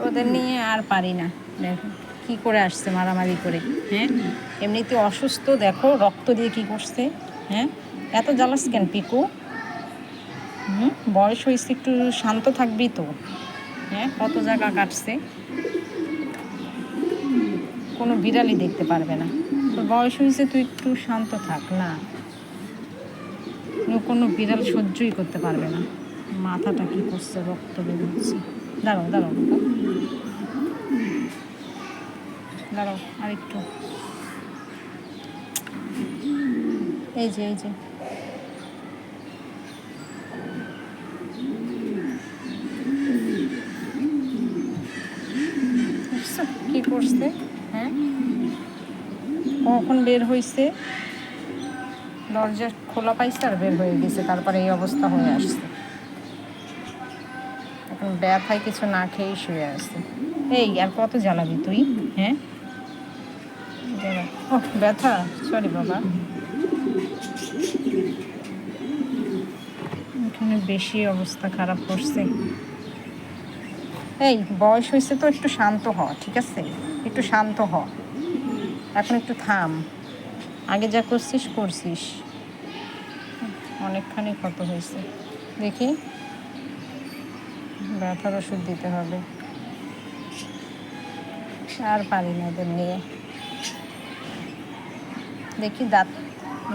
ওদের নিয়ে আর পারি না। দেখো কী করে আসছে মারামারি করে। হ্যাঁ, এমনিতে অসুস্থ, দেখো রক্ত দিয়ে কী করছে। হ্যাঁ, এত জ্বালাস কেন পিকু? বয়স হয়েছে, একটু শান্ত থাকবি তো। হ্যাঁ, কত জায়গা কাটছে, কোনো বিড়ালই দেখতে পারবে না। তোর বয়স হয়েছে, তুই একটু শান্ত থাক না। কোনো বিড়াল সহ্যই করতে পারবে না। মাথাটা কি করছে, রক্ত বেরোচ্ছে। দাঁড়াও দাঁড়াও বাবা, দাঁড়াও আর একটু। এই যে এই যে কি করছে। হ্যাঁ, কখন বের হয়েছে, দরজা খোলা পাইছে আর বের হয়ে গেছে, তারপরে এই অবস্থা হয়ে আসছে। এখন ব্যথায় কিছু না খেয়েই শুয়ে আসছে। এই আর কত জ্বালাবি তুই? হ্যাঁ, ও ব্যথা, সরি বাবা, এখানে বেশি অবস্থা খারাপ করছে। এই বয়স হয়েছে তো, একটু শান্ত হ, ঠিক আছে? একটু শান্ত হ, এখন একটু থাম। আগে যা করছিস করছিস, অনেকখানি ক্ষত হয়েছে। দেখি, ব্যথার ওষুধ দিতে হবে, আর পারি না ওদের নিয়ে। দেখি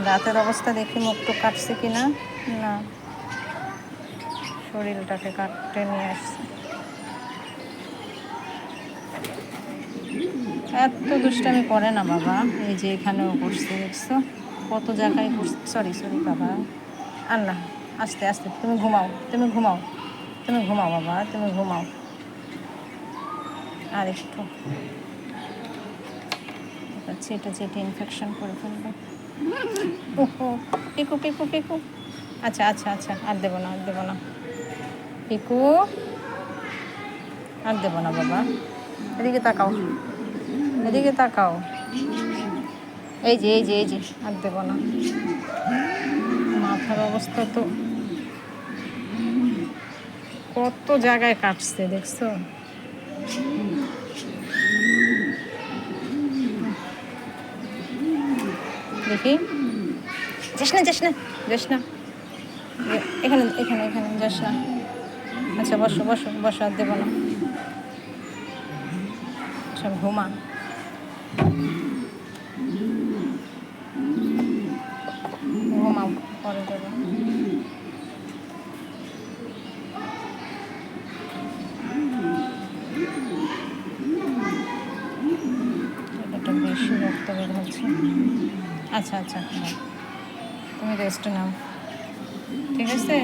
দাঁতের অবস্থা দেখি, মুখটু কাটছে কি না। না, শরীরটাকে কাটতে নিয়ে আসছে। এত দুষ্টামি করে না বাবা। এই যে এখানেও করছে, দেখছো কত জায়গায় করছে। সরি সরি বাবা, আর না, আস্তে আস্তে, তুমি ঘুমাও, তুমি ঘুমাও, তুমি ঘুমাও বাবা, তুমি ঘুমাও। আর একটু এটা চেটে ইনফেকশন করে ফেলবে। ওহো, পিকু পিকু পিকু, আচ্ছা আচ্ছা আচ্ছা, আর দেবো না, আর দেবো না পিকু, আর দেবো না বাবা। এদিকে তাকাও, এদিকে তাকাও। এই যে এই যে এই যে, আর দেবো না। মাথার অবস্থা তো কত জায়গায় কাটছে, দেখছো? দেখি, যাস না যাস না যাস না, এখানে এখানে এখানে যাস না। আচ্ছা বসো বসো বসো, আর দেবো না। আচ্ছা ঘুমা, ঘুমাও, পরে দেবো। এটা বেশি রক্ত বের হচ্ছে। আচ্ছা আচ্ছা, তুমি রেস্ট নাও, ঠিক আছে?